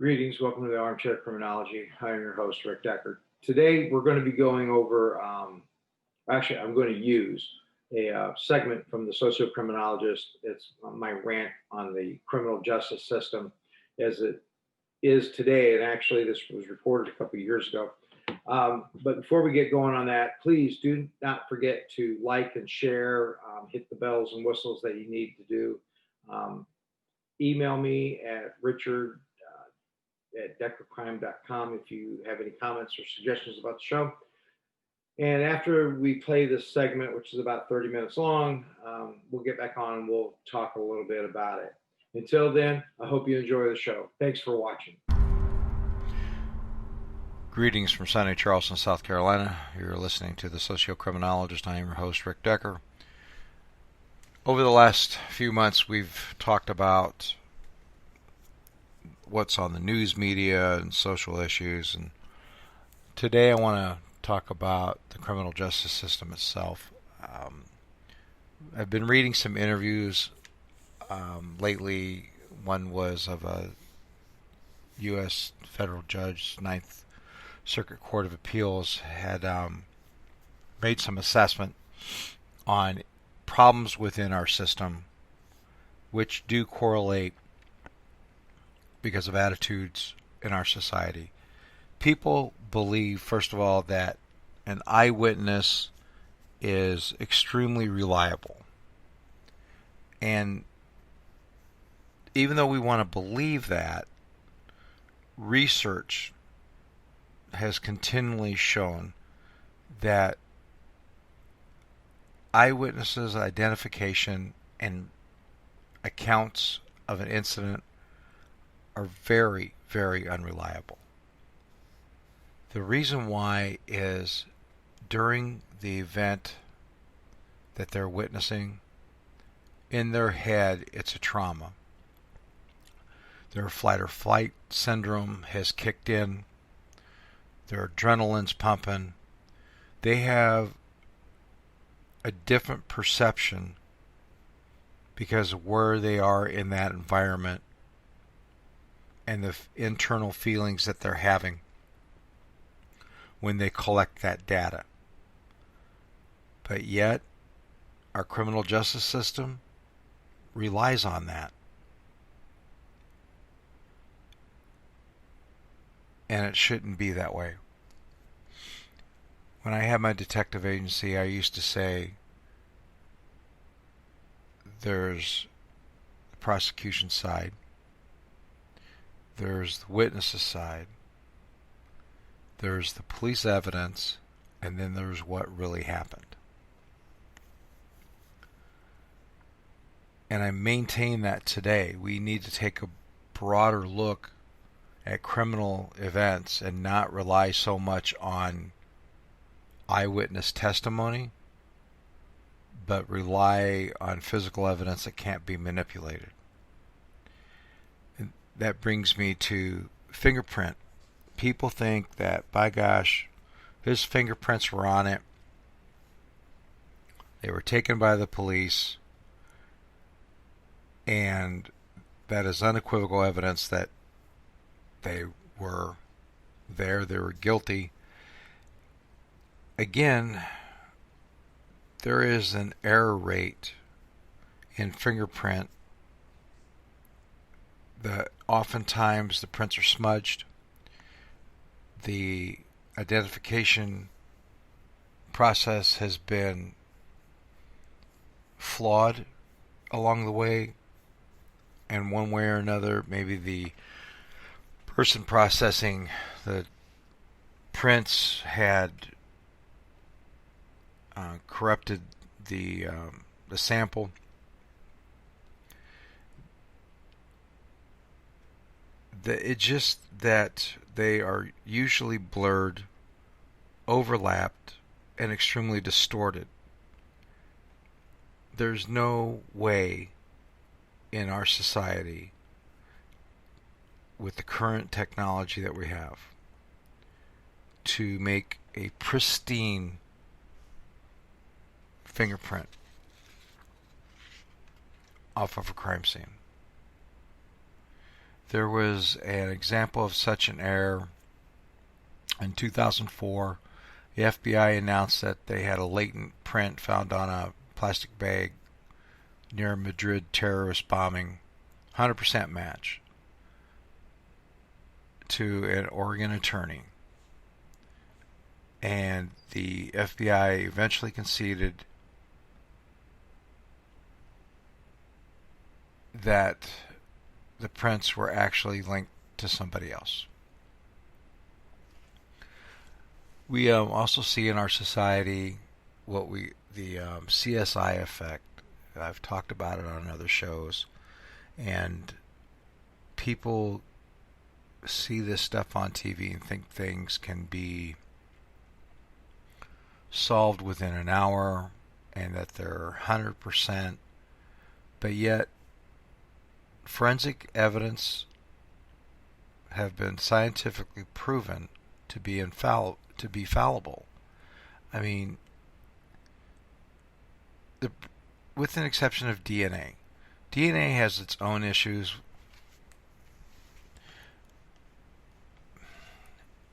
Greetings, welcome to the Armchair Criminology. I am your host, Rick Decker. Today we're going to be going over, I'm going to use a segment from the SocioCriminologist. It's my rant on the criminal justice system as it is today, and actually this was reported a couple of years ago. But before we get going on that, please do not forget to like and share, hit the bells and whistles that you need to do. Email me at richard@deckercrime.com if you have any comments or suggestions about the show. And after we play this segment, which is about 30 minutes long, we'll get back on and we'll talk a little bit about it. Until then, I hope you enjoy the show. Thanks for watching. Greetings from sunny Charleston, South Carolina. You're listening to the SocioCriminologist. I am your host, Rick Decker. Over the last few months, we've talked about what's on the news media and social issues, and today I want to talk about the criminal justice system itself. I've been reading some interviews lately. One was of a U.S. federal judge, Ninth Circuit Court of Appeals, had made some assessment on problems within our system which do correlate because of attitudes in our society. People believe, first of all, that an eyewitness is extremely reliable. And even though we want to believe that, research has continually shown that eyewitnesses' identification and accounts of an incident are very, very unreliable. The reason why is during the event that they're witnessing, in their head it's a trauma. Their fight or flight syndrome has kicked in. Their adrenaline's pumping. They have a different perception because of where they are in that environment and the internal feelings that they're having when they collect that data. But yet, our criminal justice system relies on that. And it shouldn't be that way. When I had my detective agency, I used to say there's the prosecution side, there's the witnesses side, there's the police evidence, and then there's what really happened. And I maintain that today. We need to take a broader look at criminal events and not rely so much on eyewitness testimony, but rely on physical evidence that can't be manipulated. And that brings me to fingerprint. People think that, by gosh, his fingerprints were on it. They were taken by the police, and that is unequivocal evidence that they were there, they were guilty. Again, there is an error rate in fingerprint that oftentimes the prints are smudged. The identification process has been flawed along the way, and one way or another, maybe the person processing the prints had corrupted the sample. It's just that they are usually blurred, overlapped, and extremely distorted. There's no way in our society, with the current technology that we have, to make a pristine fingerprint off of a crime scene. There was an example of such an error in 2004. The FBI announced that they had a latent print found on a plastic bag near a Madrid terrorist bombing, 100% match to an Oregon attorney. And the FBI eventually conceded that the prints were actually linked to somebody else. We also see in our society the CSI Effect. I've talked about it on other shows, and people see this stuff on TV and think things can be solved within an hour and that they're 100%, but yet forensic evidence have been scientifically proven to be fallible. I mean, with an exception of DNA. DNA has its own issues.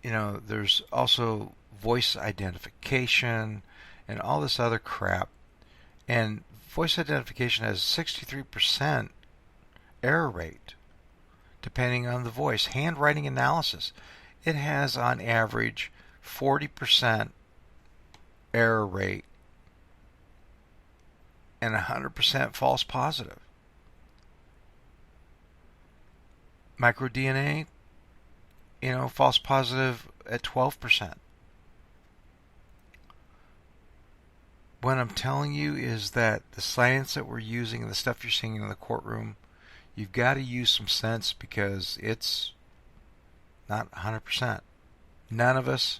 There's also voice identification and all this other crap. And voice identification has 63% error rate, depending on the voice. Handwriting analysis, it has on average 40% error rate and 100% false positive. MicroDNA, false positive at 12%. What I'm telling you is that the science that we're using and the stuff you're seeing in the courtroom, you've got to use some sense because it's not 100%. None of us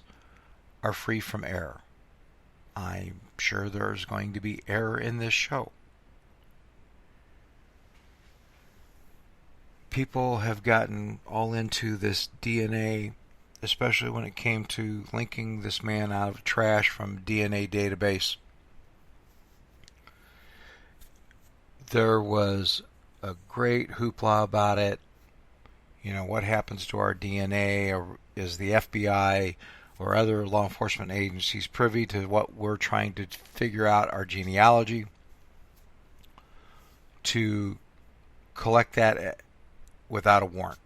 are free from error. I'm sure there's going to be error in this show. People have gotten all into this DNA, especially when it came to linking this man out of trash from a DNA database. There was a great hoopla about it. What happens to our DNA? Or is the FBI or other law enforcement agencies privy to what we're trying to figure out, our genealogy, to collect that without a warrant?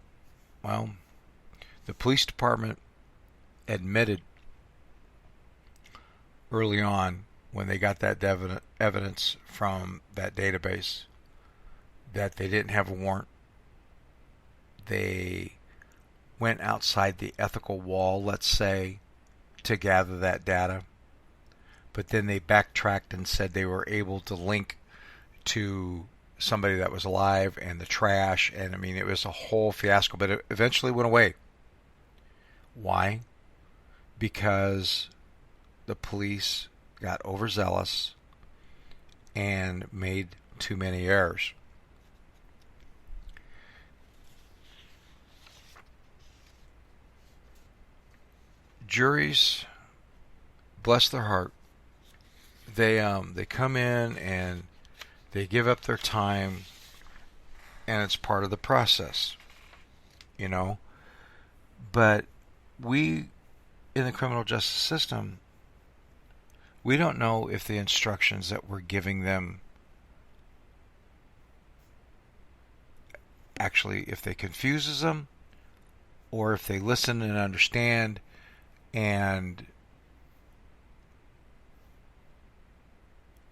Well, the police department admitted early on when they got that evidence from that database that they didn't have a warrant. They went outside the ethical wall, let's say, to gather that data. But then they backtracked and said they were able to link to somebody that was alive and the trash. And I mean, it was a whole fiasco, but it eventually went away. Why? Because the police got overzealous and made too many errors. Juries, bless their heart, they come in and they give up their time, and it's part of the process, But we, in the criminal justice system, we don't know if the instructions that we're giving them actually, if they confuses them, or if they listen and understand and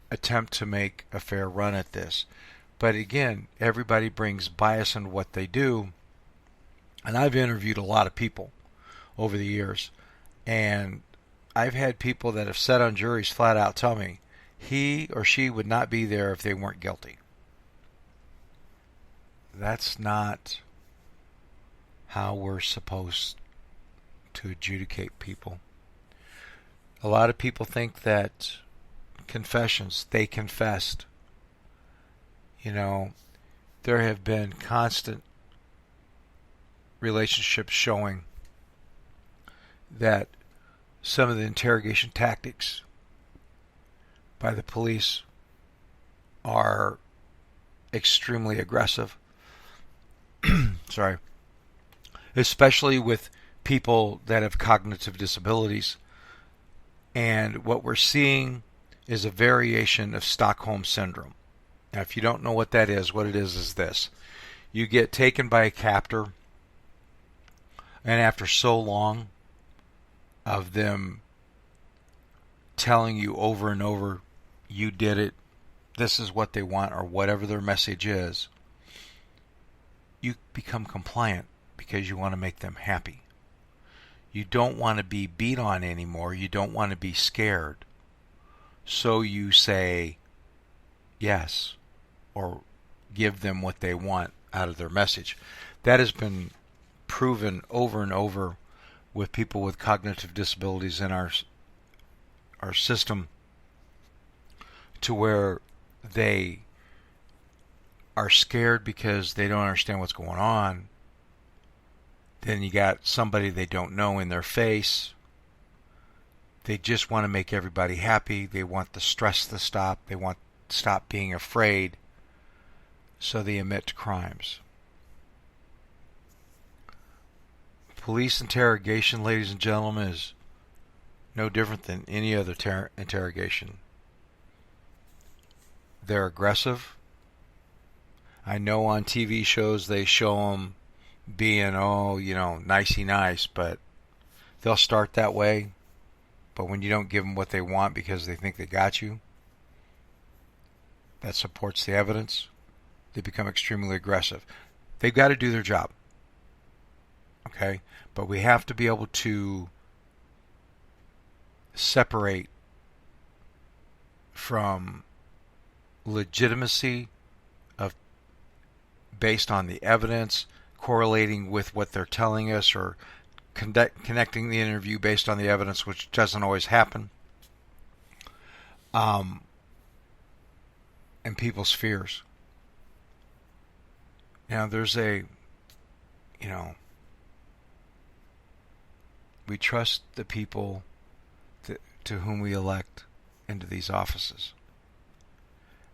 attempt to make a fair run at this. But again, everybody brings bias in what they do. And I've interviewed a lot of people over the years, and I've had people that have sat on juries flat out tell me he or she would not be there if they weren't guilty. That's not how we're supposed to adjudicate people. A lot of people think that confessions, they confessed. There have been constant relationships showing that some of the interrogation tactics by the police are extremely aggressive. Sorry. especially with people that have cognitive disabilities. And what we're seeing is a variation of Stockholm Syndrome. Now, if you don't know what that is, what it is this. You get taken by a captor, and after so long of them telling you over and over, you did it, this is what they want, or whatever their message is, you become compliant because you want to make them happy. You don't want to be beat on anymore. You don't want to be scared. So you say yes, or give them what they want out of their message. That has been proven over and over with people with cognitive disabilities in our system, to where they are scared because they don't understand what's going on. Then you got somebody they don't know in their face. They just want to make everybody happy. They want the stress to stop. They want to stop being afraid. So they admit crimes. Police interrogation, ladies and gentlemen, is no different than any other interrogation. They're aggressive. I know on TV shows they show them being, nicey nice, but they'll start that way. But when you don't give them what they want because they think they got you, that supports the evidence, they become extremely aggressive. They've got to do their job. Okay? But we have to be able to separate from legitimacy of based on the evidence, correlating with what they're telling us, or connecting the interview based on the evidence, which doesn't always happen, and people's fears. Now, there's we trust the people to whom we elect into these offices.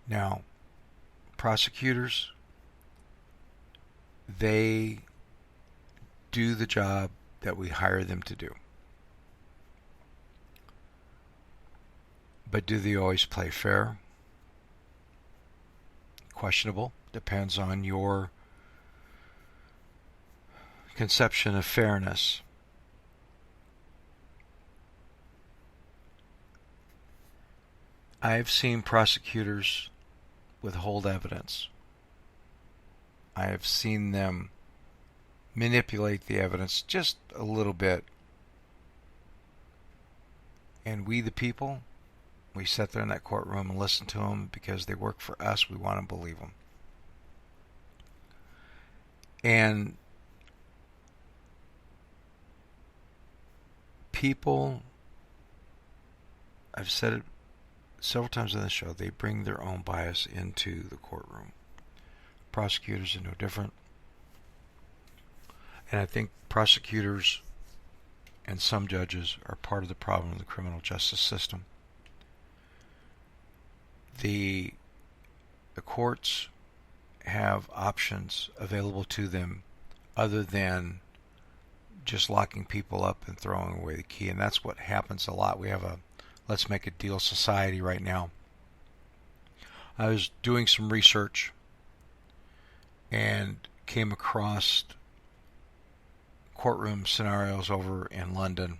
Now, prosecutors, they do the job that we hire them to do. But do they always play fair? Questionable. Depends on your conception of fairness. I've seen prosecutors withhold evidence. I have seen them manipulate the evidence just a little bit. And we, the people, we sit there in that courtroom and listen to them because they work for us. We want to believe them. And people, I've said it several times on the show, they bring their own bias into the courtroom. Prosecutors are no different. And I think prosecutors and some judges are part of the problem of the criminal justice system. The courts have options available to them other than just locking people up and throwing away the key. And that's what happens a lot. We have a let's make a deal society right now. I was doing some research and came across courtroom scenarios over in London,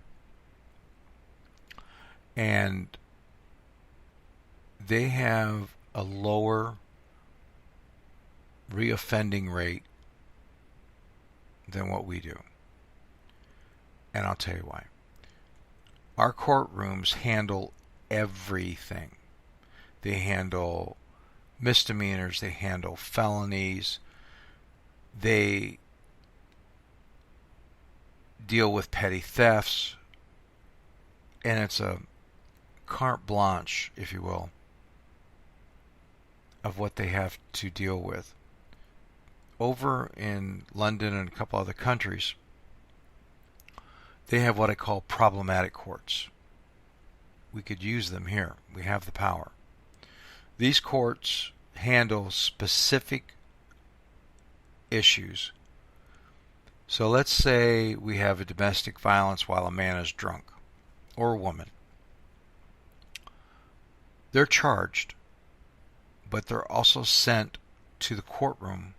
and they have a lower reoffending rate than what we do. And I'll tell you why. Our courtrooms handle everything. They handle misdemeanors, they handle felonies, they deal with petty thefts, and it's a carte blanche, if you will, of what they have to deal with. Over in London and a couple other countries, they have what I call problematic courts. We could use them here. We have the power. These courts handle specific issues So let's say we have a domestic violence while a man is drunk, or a woman. They're charged, but they're also sent to the courtroom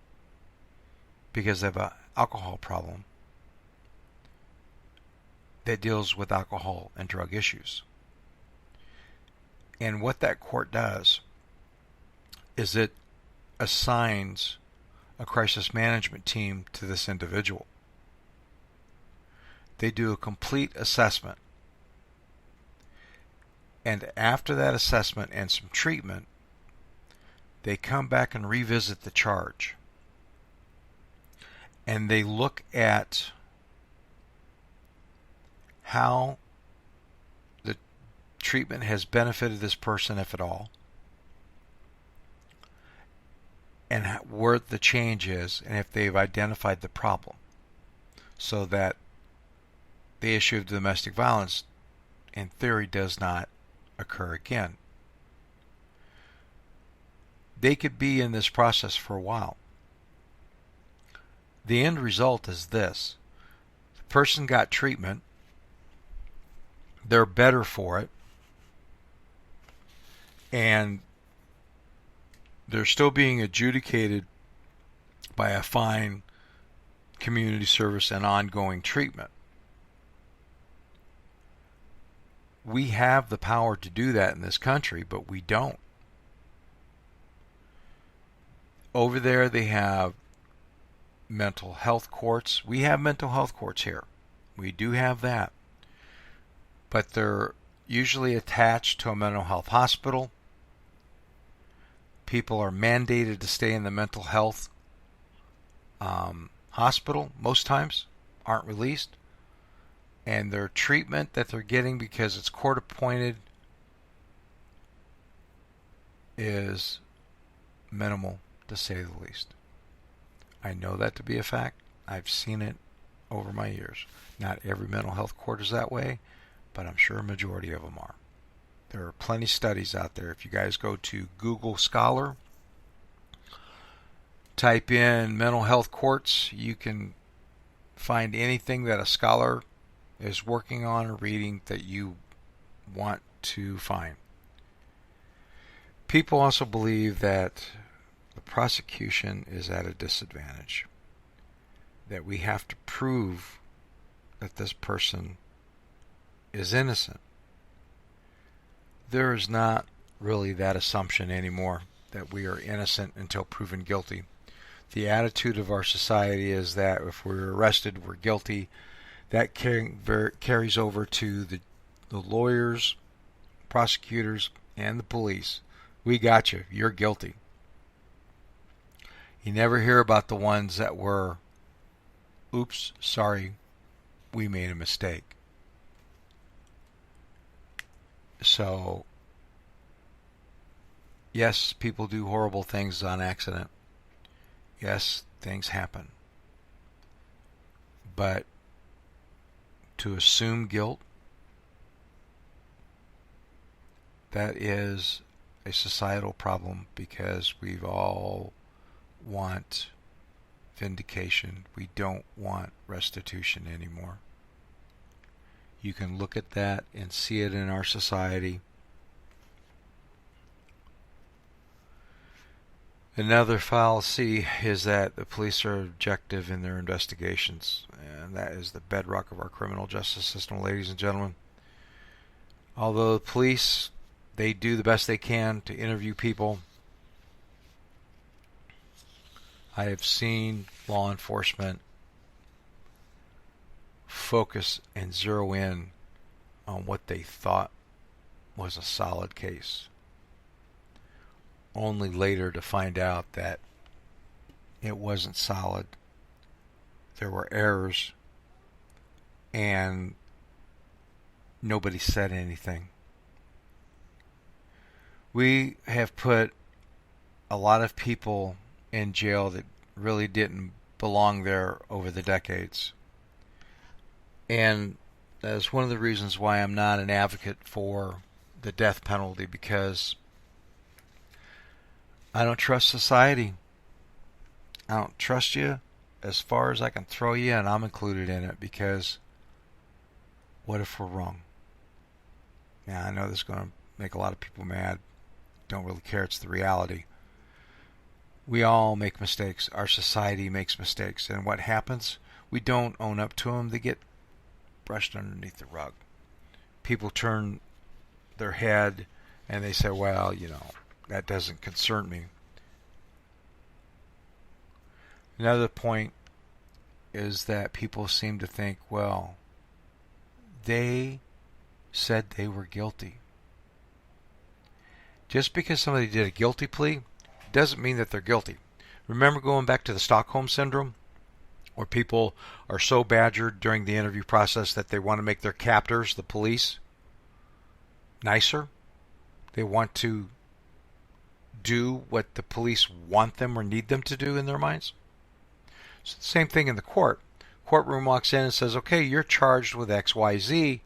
because they have an alcohol problem that deals with alcohol and drug issues. And what that court does is it assigns a crisis management team to this individual. They do a complete assessment. And after that assessment and some treatment, they come back and revisit the charge. And they look at how the treatment has benefited this person, if at all, and where the change is, and if they've identified the problem, so that the issue of domestic violence, in theory, does not occur again. They could be in this process for a while. The end result is this. The person got treatment. They're better for it. And they're still being adjudicated by a fine, community service, and ongoing treatment. We have the power to do that in this country, but we don't. Over there they have mental health courts. We have mental health courts here. We do have that. But they're usually attached to a mental health hospital. People are mandated to stay in the mental health hospital most times, aren't released. And their treatment that they're getting, because it's court appointed, is minimal, to say the least. I know that to be a fact. I've seen it over my years. Not every mental health court is that way, but I'm sure a majority of them are. There are plenty of studies out there. If you guys go to Google Scholar, type in mental health courts, you can find anything that a scholar is working on or reading that you want to find. People also believe that the prosecution is at a disadvantage, that we have to prove that this person is innocent. There is not really that assumption anymore, that we are innocent until proven guilty. The attitude of our society is that if we're arrested, we're guilty. That carries over to the lawyers, prosecutors, and the police. We got you. You're guilty. You never hear about the ones that were, oops, sorry, we made a mistake. So, yes, people do horrible things on accident. Yes, things happen. But to assume guilt, that is a societal problem, because we all want vindication. We don't want restitution anymore. You can look at that and see it in our society. Another fallacy is that the police are objective in their investigations, and that is the bedrock of our criminal justice system, ladies and gentlemen. Although the police, they do the best they can to interview people, I have seen law enforcement focus and zero in on what they thought was a solid case, only later to find out that it wasn't solid. There were errors, and nobody said anything. We have put a lot of people in jail that really didn't belong there over the decades. And that is one of the reasons why I'm not an advocate for the death penalty, because I don't trust society. I don't trust you. as far as I can throw you, and I'm included in it, because what if we're wrong? Now, I know this is going to make a lot of people mad. Don't really care. It's the reality. We all make mistakes. Our society makes mistakes. And what happens? We don't own up to them. They get brushed underneath the rug. People turn their head and they say, well, that doesn't concern me. Another point is that people seem to think, well, they said they were guilty. Just because somebody did a guilty plea doesn't mean that they're guilty. Remember going back to the Stockholm Syndrome, where people are so badgered during the interview process that they want to make their captors, the police, nicer? They want to do what the police want them or need them to do in their minds? It's the same thing in the court. Courtroom walks in and says, okay, you're charged with XYZ.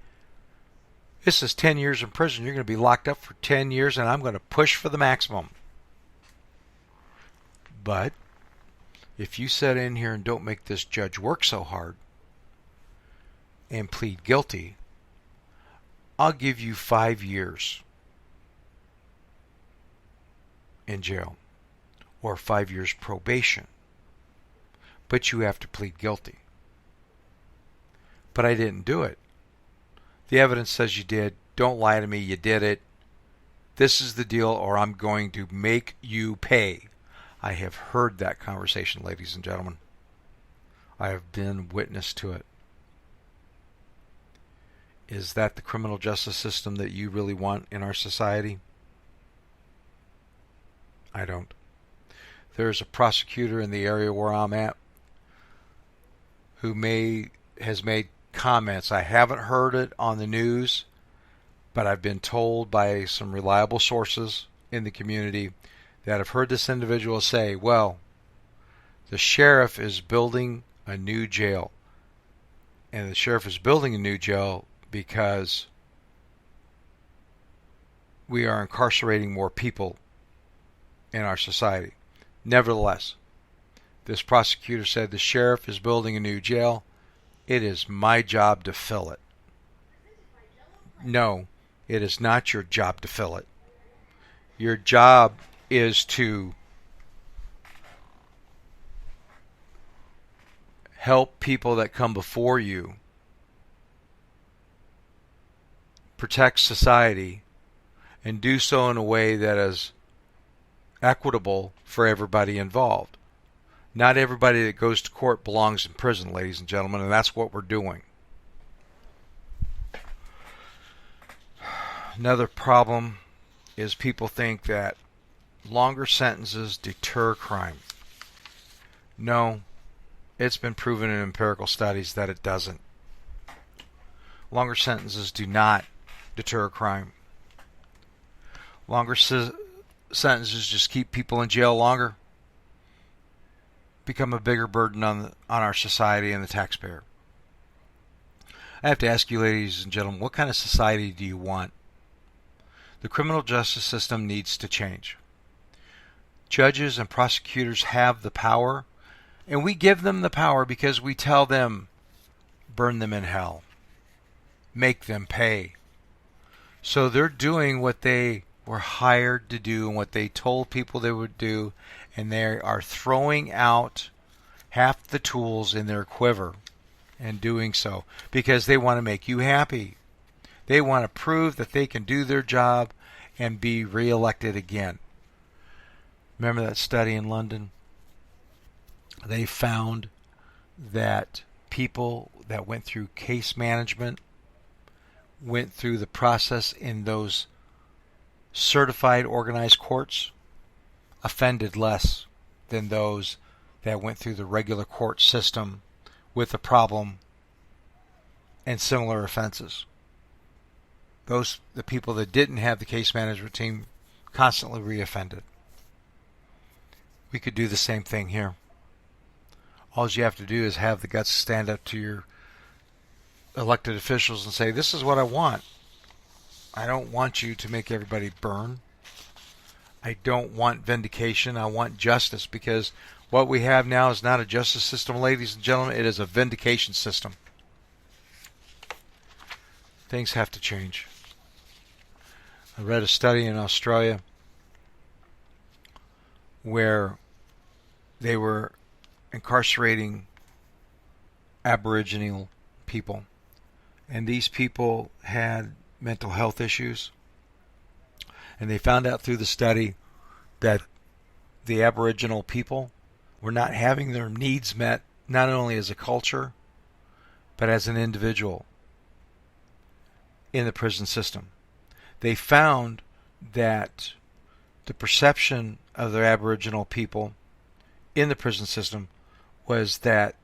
This is 10 years in prison. You're going to be locked up for 10 years, and I'm going to push for the maximum. But if you sit in here and don't make this judge work so hard and plead guilty, I'll give you 5 years in jail or 5 years probation. But you have to plead guilty. But I didn't do it. The evidence says you did. Don't lie to me. You did it. This is the deal, or I'm going to make you pay. I have heard that conversation, ladies and gentlemen. I have been witness to it. Is that the criminal justice system that you really want in our society? I don't. There's a prosecutor in the area where I'm at who has made comments. I haven't heard it on the news, but I've been told by some reliable sources in the community that have heard this individual say, well, the sheriff is building a new jail. And the sheriff is building a new jail because we are incarcerating more people in our society. Nevertheless, this prosecutor said the sheriff is building a new jail. It is my job to fill it. No, it is not your job to fill it. Your job is to help people that come before you, protect society, and do so in a way that is equitable for everybody involved. Not everybody that goes to court belongs in prison, ladies and gentlemen, and that's what we're doing. Another problem is people think that longer sentences deter crime. No, it's been proven in empirical studies that it doesn't. Longer sentences do not deter crime. Longer sentences just keep people in jail longer, become a bigger burden on our society and the taxpayer. I have to ask you, ladies and gentlemen, what kind of society do you want? The criminal justice system needs to change. Judges and prosecutors have the power, and we give them the power because we tell them, burn them in hell. Make them pay. So they're doing what they were hired to do and what they told people they would do, and they are throwing out half the tools in their quiver and doing so because they want to make you happy. They want to prove that they can do their job and be reelected again. Remember that study in London? They found that people that went through case management, went through the process in those certified organized courts, offended less than those that went through the regular court system with a problem and similar offenses. The people that didn't have the case management team constantly reoffended. We could do the same thing here. All you have to do is have the guts to stand up to your elected officials and say, this is what I want. I don't want you to make everybody burn. I don't want vindication. I want justice, because What we have now is not a justice system, ladies and gentlemen. It is a vindication system. Things have to change. I read a study in Australia where they were incarcerating Aboriginal people, and these people had mental health issues, and they found out through the study that the Aboriginal people were not having their needs met, not only as a culture but as an individual in the prison system. They found that the perception of the Aboriginal people in the prison system was that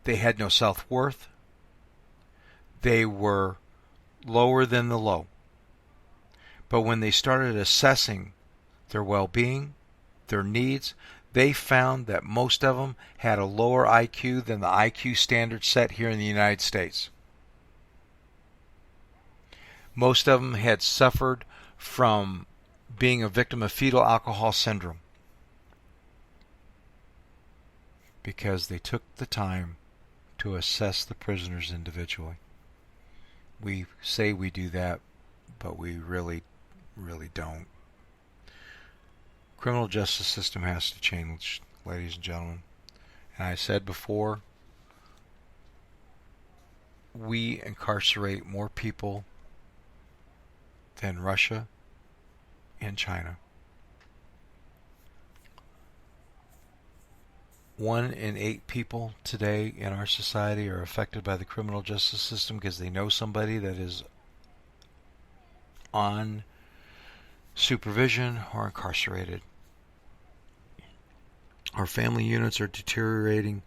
they had no self-worth, they were lower than the low. But when they started assessing their well-being, their needs, they found that most of them had a lower IQ than the IQ standard set here in the United States. Most of them had suffered from being a victim of fetal alcohol syndrome because they took the time to assess the prisoners individually. We say we do that, but we really don't. Criminal justice system has to change, ladies and gentlemen. And I said before, we incarcerate more people than Russia and China. 1 in 8 people today in our society are affected by the criminal justice system because they know somebody that is on supervision or incarcerated. Our family units are deteriorating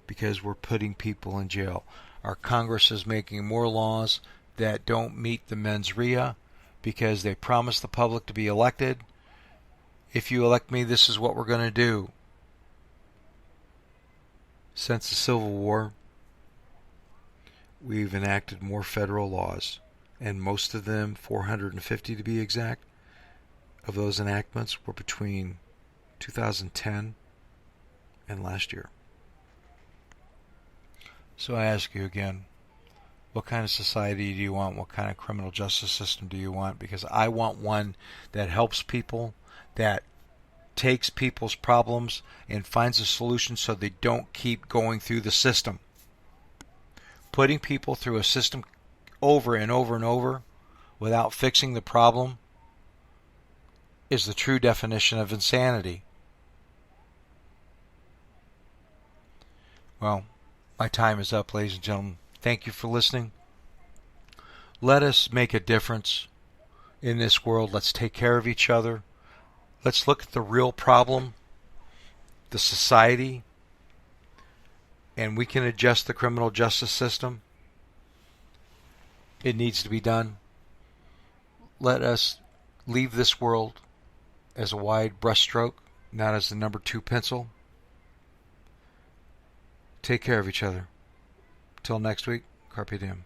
because we're putting people in jail. Our Congress is making more laws that don't meet the mens rea because they promise the public to be elected. If you elect me, this is what we're going to do. Since the Civil War, we've enacted more federal laws, and most of them, 450 to be exact, of those enactments were between 2010 and last year. So I ask you again, what kind of society do you want? What kind of criminal justice system do you want? Because I want one that helps people, that takes people's problems and finds a solution so they don't keep going through the system. Putting people through a system over and over and over without fixing the problem is the true definition of insanity. Well, my time is up, ladies and gentlemen. Thank you for listening. Let us make a difference in this world. Let's take care of each other. Let's look at the real problem, the society, and we can adjust the criminal justice system. It needs to be done. Let us leave this world as a wide brushstroke, not as the number 2 pencil. Take care of each other. Till next week, Carpe Diem.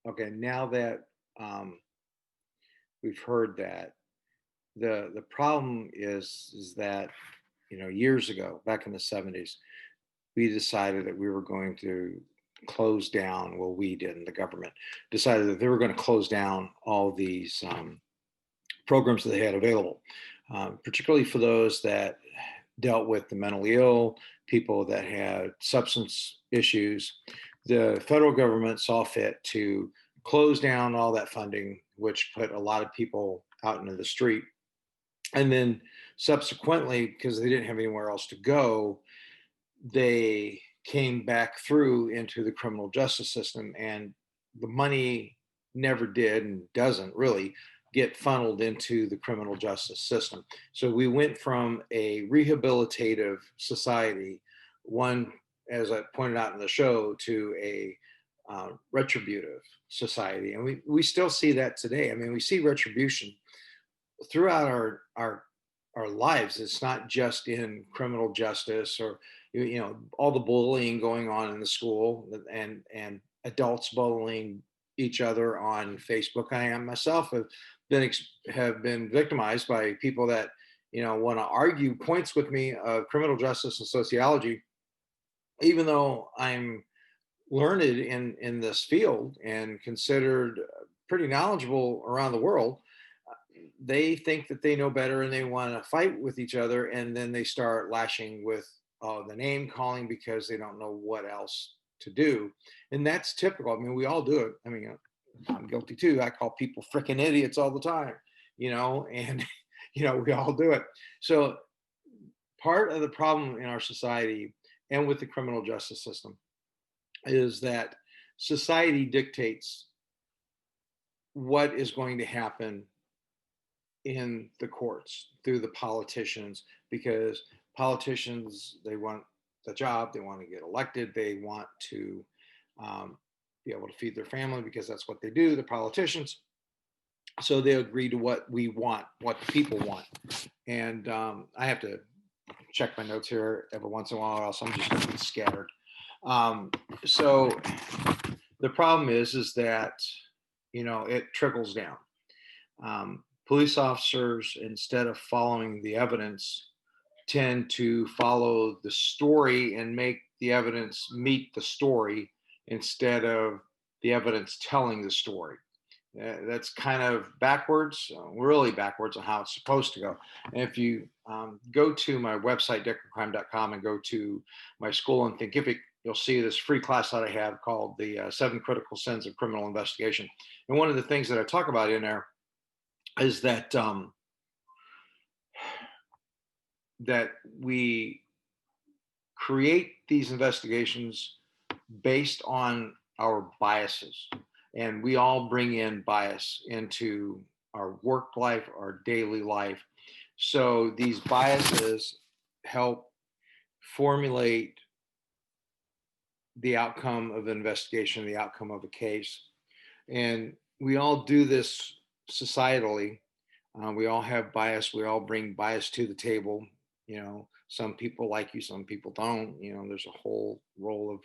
Okay, now that we've heard that, the problem is that, years ago, back in the 70s, we decided that we were going to close down. Well, we didn't. The government decided that they were going to close down all these programs that they had available, particularly for those that dealt with the mentally ill, people that had substance issues. The federal government saw fit to close down all that funding, which put a lot of people out into the street. And then subsequently, because they didn't have anywhere else to go, they came back through into the criminal justice system, and the money never did and doesn't really get funneled into the criminal justice system. So we went from a rehabilitative society, one, as I pointed out in the show, to a retributive society. And we still see that today. I mean, we see retribution throughout our lives. It's not just in criminal justice or, all the bullying going on in the school and adults bullying each other on Facebook. I am myself have been victimized by people that want to argue points with me of criminal justice and sociology, even though I'm learned in this field and considered pretty knowledgeable around the world. They think that they know better and they want to fight with each other, and then they start lashing with the name calling because they don't know what else to do. And that's typical. I mean, we all do it. I mean, I'm guilty too. I call people freaking idiots all the time, and we all do it. So part of the problem in our society and with the criminal justice system is that society dictates what is going to happen in the courts through the politicians, because politicians, they want the job, they want to get elected, they want to be able to feed their family because that's what they do, the politicians. So they agree to what we want, what the people want. And I have to check my notes here every once in a while, or else I'm just going to be scattered. So the problem is that, it trickles down. Police officers, instead of following the evidence, tend to follow the story and make the evidence meet the story instead of the evidence telling the story. That's kind of backwards, really backwards on how it's supposed to go. And if you go to my website, deckercrime.com, and go to my school in Thinkific, you'll see this free class that I have called the 7 Critical Sins of Criminal Investigation. And one of the things that I talk about in there is that that we create these investigations based on our biases. And we all bring in bias into our work life, our daily life. So these biases help formulate the outcome of an investigation, the outcome of a case. And we all do this societally. We all have bias. We all bring bias to the table. Some people like you, some people don't. There's a whole role of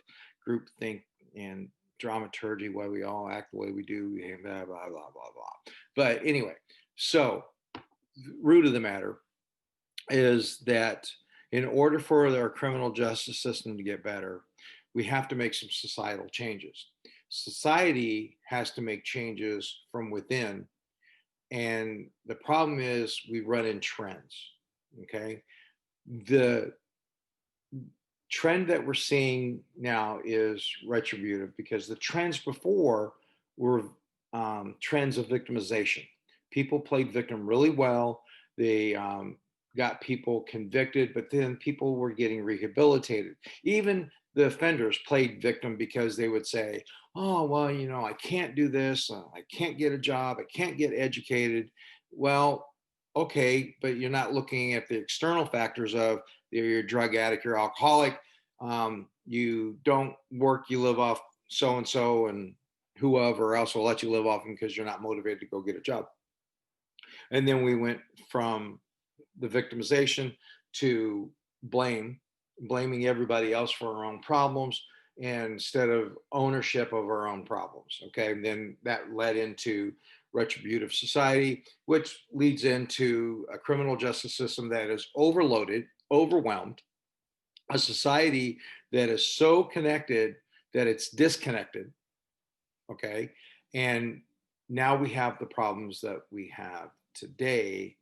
groupthink and dramaturgy, why we all act the way we do, blah, blah, blah, blah, blah. But anyway, so the root of the matter is that in order for our criminal justice system to get better, we have to make some societal changes. Society has to make changes from within. And the problem is we run in trends, okay? The trend that we're seeing now is retributive, because the trends before were trends of victimization. People played victim really well. They got people convicted, but then people were getting rehabilitated. Even the offenders played victim because they would say, oh, well, I can't do this. I can't get a job. I can't get educated. Well, okay, but you're not looking at the external factors of you're a drug addict, you're alcoholic, you don't work, you live off so-and-so and whoever else will let you live off them because you're not motivated to go get a job. And then we went from the victimization to blaming everybody else for our own problems instead of ownership of our own problems. Okay. And then that led into retributive society, which leads into a criminal justice system that is overloaded, overwhelmed, a society that is so connected that it's disconnected. Okay. And now we have the problems that we have today,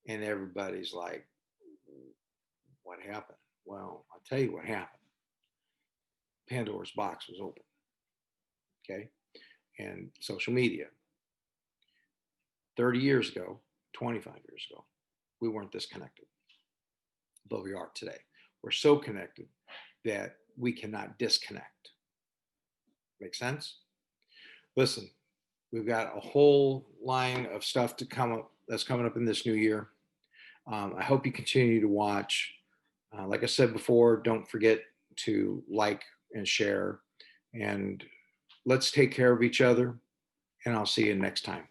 and everybody's like, what happened? Well, I'll tell you what happened. Pandora's box was open. Okay. And social media, 30 years ago, 25 years ago, we weren't this connected, but we are today. We're so connected that we cannot disconnect. Make sense? Listen, we've got a whole line of stuff to come up that's coming up in this new year. I hope you continue to watch. Like I said before, don't forget to like and share. And let's take care of each other. And I'll see you next time.